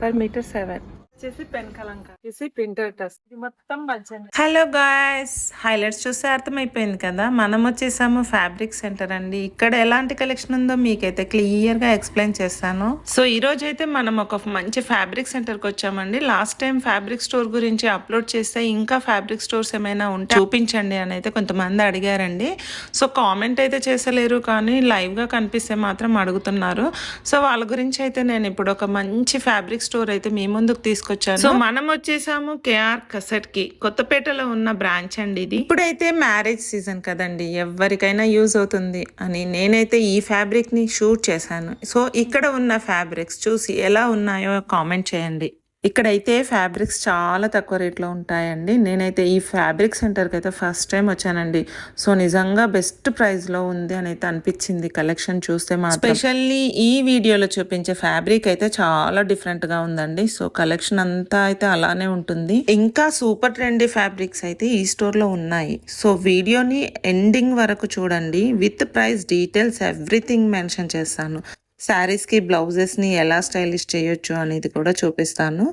per meter 7 వచ్చేసి pen Kalamkari వచ్చేసి printer టస్ ఇది మొత్తం మంచి. హలో గాయ్స్, హైలైట్స్ చూస్తే అర్థమైపోయింది కదా, మనం వచ్చేసాము ఫ్యాబ్రిక్ సెంటర్ అండి. ఇక్కడ ఎలాంటి కలెక్షన్ ఉందో మీకైతే క్లియర్ గా ఎక్స్ప్లెయిన్ చేస్తాను. సో ఈ రోజు అయితే మనం ఒక మంచి ఫ్యాబ్రిక్ సెంటర్ కి వచ్చామండి. లాస్ట్ టైం ఫ్యాబ్రిక్ స్టోర్ గురించి అప్లోడ్ చేస్తే ఇంకా ఫ్యాబ్రిక్ స్టోర్స్ ఏమైనా ఉంటే చూపించండి అని అయితే కొంతమంది అడిగారండి. సో కామెంట్ అయితే చేసలేరు, కానీ లైవ్ గా కనిపిస్తే మాత్రం అడుగుతున్నారు. సో వాళ్ళ గురించి అయితే నేను ఇప్పుడు ఒక మంచి ఫ్యాబ్రిక్ స్టోర్ అయితే మీ ముందుకు తీసుకొచ్చాను. సో మనం వచ్చేసాము కేఆర్ కసెట్ కి, కొత్తపేటలో ఉన్న బ్రాంచ్ అండి ఇది. ఇప్పుడైతే మ్యారేజ్ సీజన్ కదండి, ఎవరికైనా యూజ్ అవుతుంది అని నేనైతే ఈ ఫ్యాబ్రిక్ ని షూట్ చేశాను. సో ఇక్కడ ఉన్న ఫ్యాబ్రిక్స్ చూసి ఎలా ఉన్నాయో కామెంట్ చేయండి. ఇక్కడైతే ఫ్యాబ్రిక్స్ చాలా తక్కువ రేట్లో ఉంటాయండి. నేనైతే ఈ ఫ్యాబ్రిక్ సెంటర్కి అయితే ఫస్ట్ టైం వచ్చానండి. సో నిజంగా బెస్ట్ ప్రైస్లో ఉంది అని అయితే అనిపించింది కలెక్షన్ చూస్తే మాత్రం. స్పెషల్లీ ఈ వీడియోలో చూపించే ఫ్యాబ్రిక్ అయితే చాలా డిఫరెంట్గా ఉందండి. సో కలెక్షన్ అంతా అయితే అలానే ఉంటుంది. ఇంకా సూపర్ ట్రెండీ ఫ్యాబ్రిక్స్ అయితే ఈ స్టోర్లో ఉన్నాయి. సో వీడియోని ఎండింగ్ వరకు చూడండి. With price details everything mention చేస్తాను. శారీస్కి బ్లౌజెస్ని ఎలా స్టైలిష్ చేయొచ్చు అనేది కూడా చూపిస్తాను.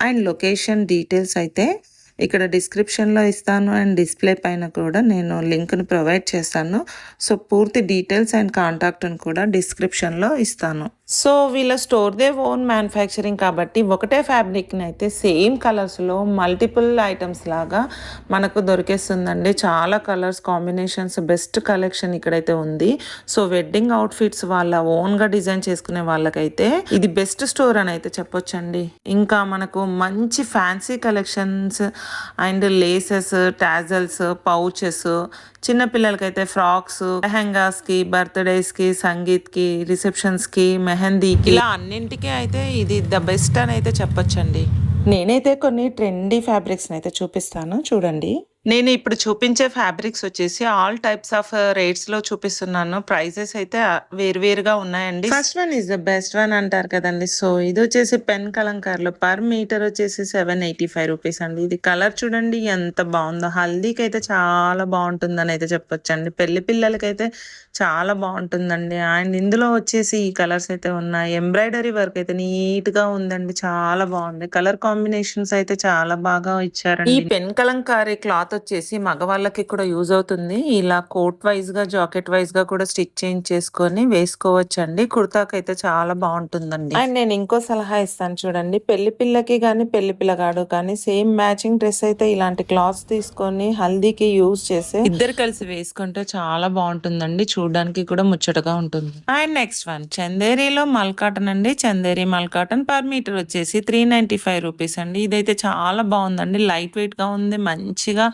అండ్ లొకేషన్ డీటెయిల్స్ అయితే ఇక్కడ డిస్క్రిప్షన్లో ఇస్తాను. అండ్ డిస్ప్లే పైన కూడా నేను లింక్ని ప్రొవైడ్ చేస్తాను. సో పూర్తి డీటెయిల్స్ అండ్ కాంటాక్ట్ని కూడా డిస్క్రిప్షన్లో ఇస్తాను. సో వీళ్ళ స్టోర్దే ఓన్ మ్యానుఫ్యాక్చరింగ్ కాబట్టి ఒకటే ఫ్యాబ్రిక్ని అయితే సేమ్ కలర్స్లో మల్టిపుల్ ఐటమ్స్ లాగా మనకు దొరికేస్తుందండి. చాలా కలర్స్ కాంబినేషన్స్, బెస్ట్ కలెక్షన్ ఇక్కడైతే ఉంది. సో వెడ్డింగ్ అవుట్ఫిట్స్ వాళ్ళ ఓన్గా డిజైన్ చేసుకునే వాళ్ళకైతే ఇది బెస్ట్ స్టోర్ అని అయితే చెప్పొచ్చండి. ఇంకా మనకు మంచి fancy collections and laces, tassels, pouches, చిన్నపిల్లలకైతే ఫ్రాక్స్, లెహెంగాస్కి, బర్త్డేస్కి, సంగీత్కి, రిసెప్షన్స్కి, మెహందీకి, ఇలా అన్నింటికి అయితే ఇది ద బెస్ట్ అని అయితే చెప్పొచ్చండి. నేనైతే కొన్ని ట్రెండీ ఫ్యాబ్రిక్స్ని అయితే చూపిస్తాను చూడండి. నేను ఇప్పుడు చూపించే ఫ్యాబ్రిక్స్ వచ్చేసి ఆల్ టైప్స్ ఆఫ్ రేట్స్ లో చూపిస్తున్నాను. ప్రైజెస్ అయితే వేరువేరుగా ఉన్నాయండి. First one is the best one అంటారు కదండి. సో ఇది వచ్చేసి పెన్ కలంకార్లో పర్ మీటర్ వచ్చేసి 785 రూపీస్ అండి. ఇది కలర్ చూడండి ఎంత బాగుందో. హల్దీకి అయితే చాలా బాగుంటుందని అయితే చెప్పొచ్చండి. పెళ్లి పిల్లలకైతే చాలా బాగుంటుందండి. అండ్ ఇందులో వచ్చేసి ఈ కలర్స్ అయితే ఉన్నాయి. ఎంబ్రాయిడరీ వర్క్ అయితే నీట్ గా ఉందండి, చాలా బాగుంది. కలర్ కాంబినేషన్స్ అయితే చాలా బాగా ఇచ్చారండి. ఈ పెన్ కలంకారీ క్లాత్ వచ్చేసి మగవాళ్ళకి కూడా యూజ్ అవుతుంది. ఇలా కోట్ వైజ్ గా, జాకెట్ వైజ్ గా కూడా స్టిచ్ చేంజ్ చేసుకొని వేసుకోవచ్చు అండి. కుర్తాకైతే చాలా బాగుంటుందండి. అండ్ నేను ఇంకో సలహా ఇస్తాను చూడండి. పెళ్లి పిల్లకి కానీ పెళ్లి పిల్లగాడు కానీ సేమ్ మ్యాచింగ్ డ్రెస్ అయితే ఇలాంటి క్లాత్స్ తీసుకొని హల్దీకి యూజ్ చేసి ఇద్దరు కలిసి వేసుకుంటే చాలా బాగుంటుందండి. చూడడానికి కూడా ముచ్చటగా ఉంటుంది. అండ్ నెక్స్ట్ వన్ చందేరీలో మల్ కాటన్ అండి. చందేరీ మల్ కాటన్ పర్ మీటర్ వచ్చేసి 395 రూపీస్ అండి. ఇదైతే చాలా బాగుందండి. లైట్ వెయిట్ గా ఉంది, మంచిగా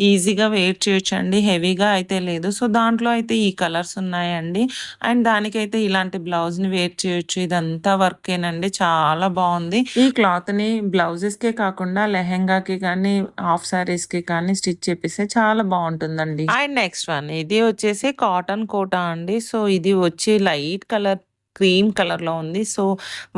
ఈజీగా వెయిట్ చేయొచ్చు అండి. హెవీగా అయితే లేదు. సో దాంట్లో అయితే ఈ కలర్స్ ఉన్నాయండి. అండ్ దానికైతే ఇలాంటి బ్లౌజ్ ని వేర్ చేయొచ్చు. ఇదంతా వర్క్ ఏనండి, చాలా బాగుంది. ఈ క్లాత్ ని బ్లౌజెస్ కే కాకుండా లెహెంగాకి కానీ, హాఫ్ సారీస్ కి కానీ స్టిచ్ చేపిస్తే చాలా బాగుంటుందండి. అండ్ నెక్స్ట్ వన్ ఇది వచ్చేసి కాటన్ కోటా అండి. సో ఇది వచ్చి లైట్ కలర్ క్రీమ్ కలర్ లో ఉంది. సో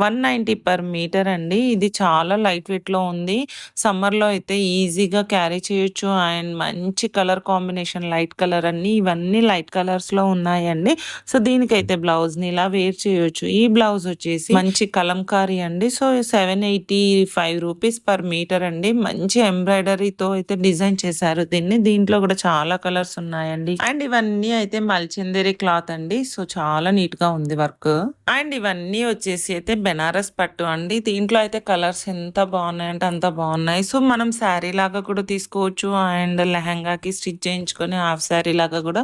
190 పర్ మీటర్ అండి. ఇది చాలా లైట్ వెయిట్ లో ఉంది. సమ్మర్ లో అయితే ఈజీగా క్యారీ చేయొచ్చు. అండ్ మంచి కలర్ కాంబినేషన్, లైట్ కలర్ అన్ని ఇవన్నీ లైట్ కలర్స్ లో ఉన్నాయండి. సో దీనికైతే బ్లౌజ్ ని ఇలా వేర్ చేయొచ్చు. ఈ బ్లౌజ్ వచ్చేసి మంచి కలంకారీ అండి. సో 785 రూపీస్ పర్ మీటర్ అండి. మంచి ఎంబ్రాయిడరీతో అయితే డిజైన్ చేశారు దీన్ని. దీంట్లో కూడా చాలా కలర్స్ ఉన్నాయండి. అండ్ ఇవన్నీ అయితే మల్చిందేరి క్లాత్ అండి. సో చాలా నీట్ గా ఉంది వర్క్. అండ్ ఇవన్నీ వచ్చేసి అయితే బెనారస్ పట్టు అండి. దీంట్లో అయితే కలర్స్ ఎంత బాగున్నాయి అంటే అంత బాగున్నాయి. సో మనం శారీ లాగా కూడా తీసుకోవచ్చు. అండ్ లెహంగాకి స్టిచ్ చేయించుకొని హాఫ్ శారీ లాగా కూడా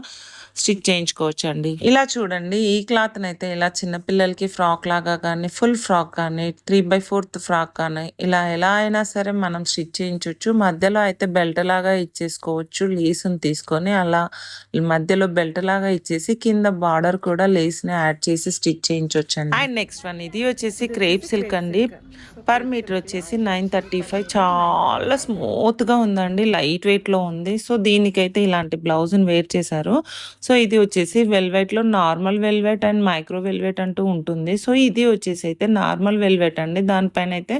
స్టిచ్ చేయించుకోవచ్చు అండి. ఇలా చూడండి, ఈ క్లాత్ అయితే ఇలా చిన్నపిల్లలకి ఫ్రాక్ లాగా కానీ, ఫుల్ ఫ్రాక్ కానీ, 3/4 ఫ్రాక్ కానీ ఇలా ఎలా అయినా సరే మనం స్టిచ్ చేయించవచ్చు. మధ్యలో అయితే బెల్ట్ లాగా ఇచ్చేసుకోవచ్చు. లేస్ని తీసుకొని అలా మధ్యలో బెల్ట్ లాగా ఇచ్చేసి కింద బార్డర్ కూడా లేస్ ని యాడ్ చేసి స్టిచ్ చేయించవచ్చు అండి. అండ్ నెక్స్ట్ వన్ ఇది వచ్చేసి క్రేప్ సిల్క్ అండి. పర్ మీటర్ వచ్చేసి 935. చాలా స్మూత్ గా ఉందండి, లైట్ వెయిట్ లో ఉంది. సో దీనికైతే ఇలాంటి బ్లౌజ్ ని వేర్ చేశారు. సో ఇది వచ్చేసి వెల్వెట్ లో normal velvet and micro velvet అంటూ ఉంటుంది. సో ఇది వచ్చేసి అయితే నార్మల్ వెల్వెట్ అండి. దానిపైన అయితే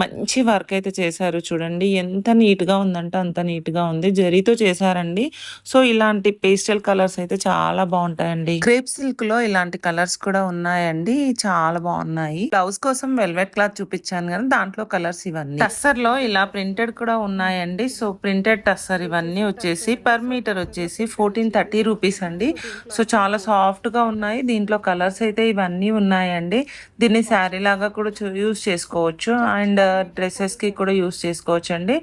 మంచి వర్క్ అయితే చేశారు చూడండి. ఎంత నీట్ గా ఉందంటే అంత నీట్ గా ఉంది. జరీతో చేశారండి. సో ఇలాంటి పేస్టల్ కలర్స్ అయితే చాలా బాగుంటాయండి. క్రేప్ సిల్క్ లో ఇలాంటి కలర్స్ కూడా ఉన్నాయి. ఉన్నాయండి, చాలా బాగున్నాయి. బ్లౌజ్ కోసం వెల్వెట్ క్లాత్ చూపించాను కదా, దాంట్లో కలర్స్ ఇవన్నీ. టస్సర్ లో ఇలా ప్రింటెడ్ కూడా ఉన్నాయండి. సో ప్రింటెడ్ టస్సర్ ఇవన్నీ వచ్చేసి పర్ మీటర్ వచ్చేసి 1430 రూపీస్ అండి. సో చాలా సాఫ్ట్ గా ఉన్నాయి. దీంట్లో కలర్స్ అయితే ఇవన్నీ ఉన్నాయండి. దీన్ని శారీ లాగా కూడా యూస్ చేసుకోవచ్చు అండ్ డ్రెస్సెస్ కి కూడా యూస్ చేసుకోవచ్చు అండి.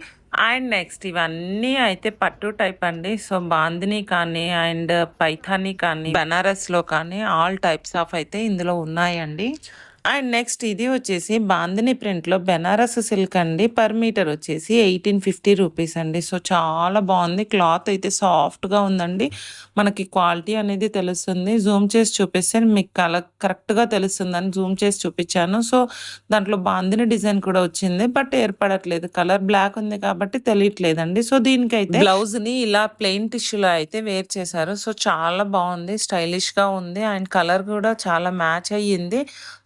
అండ్ నెక్స్ట్ ఇవన్నీ అయితే పట్టు టైప్ అండి. సో బాందిని కానీ అండ్ పైథానీ కానీ బనారస్ లో కానీ ఆల్ టైప్స్ ఆఫ్ అయితే ఇందులో ఉన్నాయండి. అండ్ నెక్స్ట్ ఇది వచ్చేసి బాందిని ప్రింట్ లో బెనారస్ సిల్క్ అండి. పర్ మీటర్ వచ్చేసి 1850 రూపీస్ అండి. సో చాలా బాగుంది. క్లాత్ అయితే సాఫ్ట్ గా ఉందండి. మనకి క్వాలిటీ అనేది తెలుస్తుంది. జూమ్ చేసి చూపిస్తే మీకు కరెక్ట్ గా తెలుస్తుందని జూమ్ చేసి చూపించాను. సో దాంట్లో బాందిని డిజైన్ కూడా వచ్చింది, బట్ ఏర్పడట్లేదు. కలర్ బ్లాక్ ఉంది కాబట్టి తెలియట్లేదండి. సో దీనికైతే బ్లౌజ్ ని ఇలా ప్లెయిన్ టిష్యూలో అయితే వేర్ చేశారు. సో చాలా బాగుంది, స్టైలిష్ గా ఉంది అండ్ కలర్ కూడా చాలా మ్యాచ్ అయ్యింది.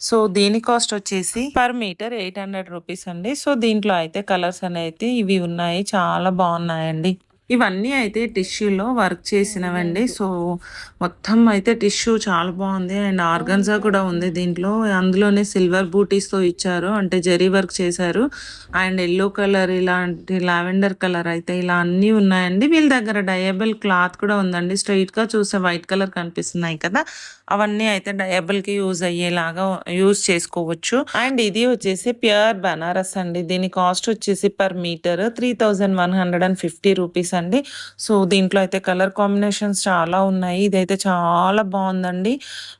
సో దీని కాస్ట్ వచ్చేసి పర్ మీటర్ 800 రూపీస్ అండి. సో దీంట్లో అయితే కలర్స్ అనేది ఇవి ఉన్నాయి, చాలా బాగున్నాయండి. ఇవన్నీ అయితే టిష్యూలో వర్క్ చేసినవండి. సో మొత్తం అయితే టిష్యూ చాలా బాగుంది అండ్ ఆర్గన్జా కూడా ఉంది దీంట్లో. అందులోనే సిల్వర్ బూటీస్తో ఇచ్చారు, అంటే జరీ వర్క్ చేశారు. అండ్ ఎల్లో కలర్, ఇలాంటి లావెండర్ కలర్ అయితే ఇలా అన్నీ ఉన్నాయండి. వీళ్ళ దగ్గర డయబుల్ క్లాత్ కూడా ఉందండి. స్ట్రైట్ గా చూస్తే వైట్ కలర్ కనిపిస్తున్నాయి కదా, అవన్నీ అయితే డయబుల్ కి యూజ్ అయ్యేలాగా యూజ్ చేసుకోవచ్చు. అండ్ ఇది వచ్చేసి ప్యూర్ బనారస్ అండి. దీని కాస్ట్ వచ్చేసి పర్ మీటర్ 3150 రూపీస్ అండి. సో దీంట్లో అయితే కలర్ కాంబినేషన్స్ చాలా ఉన్నాయి. ఇదైతే చాలా బాగుందండి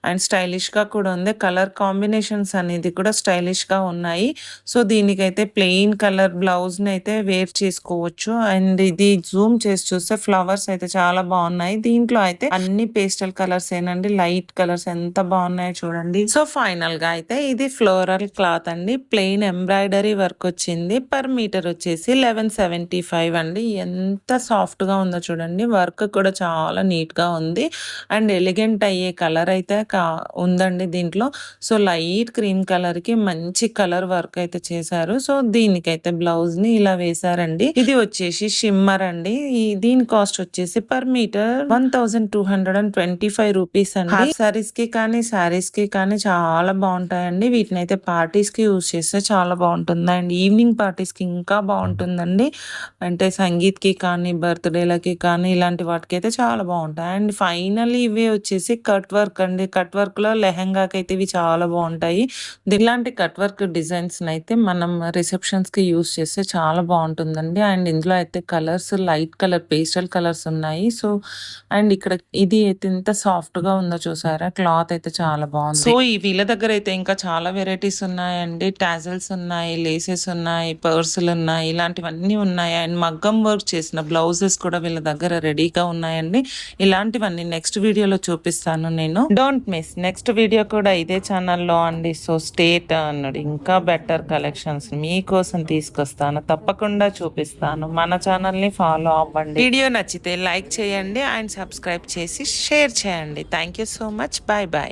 అండ్ స్టైలిష్ గా కూడా ఉంది. కలర్ కాంబినేషన్స్ అనేది కూడా స్టైలిష్ గా ఉన్నాయి. సో దీనికైతే ప్లెయిన్ కలర్ బ్లౌజ్ ని అయితే వేర్ చేసుకోవచ్చు. అండ్ ఇది జూమ్ చేసి చూస్తే ఫ్లవర్స్ అయితే చాలా బాగున్నాయి. దీంట్లో అయితే అన్ని పేస్టల్ కలర్స్ ఏనండి, లైట్ కలర్స్ ఎంత బాగున్నాయో చూడండి. సో ఫైనల్ గా అయితే ఇది ఫ్లోరల్ క్లాత్ అండి. ప్లెయిన్ ఎంబ్రాయిడరీ వర్క్ వచ్చింది. పర్ మీటర్ వచ్చేసి 1175 అండి. ఎంత సాఫ్ట్ గా ఉందో చూడండి. వర్క్ కూడా చాలా నీట్ గా ఉంది అండ్ ఎలిగెంట్ అయ్యే కలర్ అయితే ఉందండి దీంట్లో. సో లైట్ క్రీమ్ కలర్ కి మంచి కలర్ వర్క్ అయితే చేశారు. సో దీనికైతే బ్లౌజ్ ని ఇలా వేశారండి. ఇది వచ్చేసి షిమ్మర్ అండి. దీని కాస్ట్ వచ్చేసి పర్ మీటర్ 1225 రూపీస్ అండి. సారీస్ కి కానీ శారీస్ కి కానీ చాలా బాగుంటాయండి. వీటిని అయితే పార్టీస్ కి యూజ్ చేస్తే చాలా బాగుంటుంది అండ్ ఈవినింగ్ పార్టీస్ కి ఇంకా బాగుంటుందండి. అంటే సంగీత్ కి కానీ బర్త్డేలకి కానీ ఇలాంటి వాటికి అయితే చాలా బాగుంటాయి. అండ్ ఫైనల్లీ ఇవి వచ్చేసి కట్ వర్క్ అండి. కట్ వర్క్ లో లెహంగాకి అయితే ఇవి చాలా బాగుంటాయి. ఇలాంటి కట్ వర్క్ డిజైన్స్ అయితే మనం రిసెప్షన్స్ కి యూజ్ చేస్తే చాలా బాగుంటుందండి. అండ్ ఇందులో అయితే colours light colour pastel colours ఉన్నాయి. సో అండ్ ఇక్కడ ఇది అయితే ఎంత సాఫ్ట్ గా ఉందో చూసారా, క్లాత్ అయితే చాలా బాగుంది. సో ఈ వీళ్ళ దగ్గర అయితే ఇంకా చాలా వెరైటీస్ ఉన్నాయండి. టాజల్స్ ఉన్నాయి, లేసెస్ ఉన్నాయి, పర్సులు ఉన్నాయి, ఇలాంటివన్నీ ఉన్నాయి. అండ్ మగ్గం వర్క్ చేసిన బ్లౌజెస్ కూడా వీళ్ళ దగ్గర రెడీగా ఉన్నాయండి. ఇలాంటివన్నీ నెక్స్ట్ వీడియోలో చూపిస్తాను నేను. డోంట్ మిస్ నెక్స్ట్ వీడియో కూడా ఇదే ఛానల్లో అండి. సో స్టేట్ అన్నాడు, ఇంకా బెటర్ కలెక్షన్స్ మీకోసం తీసుకొస్తాను, తప్పకుండా చూపిస్తాను. మన ఛానల్ ని ఫాలో అవ్వండి. వీడియో నచ్చితే లైక్ చేయండి అండ్ సబ్స్క్రైబ్ చేసి షేర్ చేయండి. Thank you so much. Bye bye.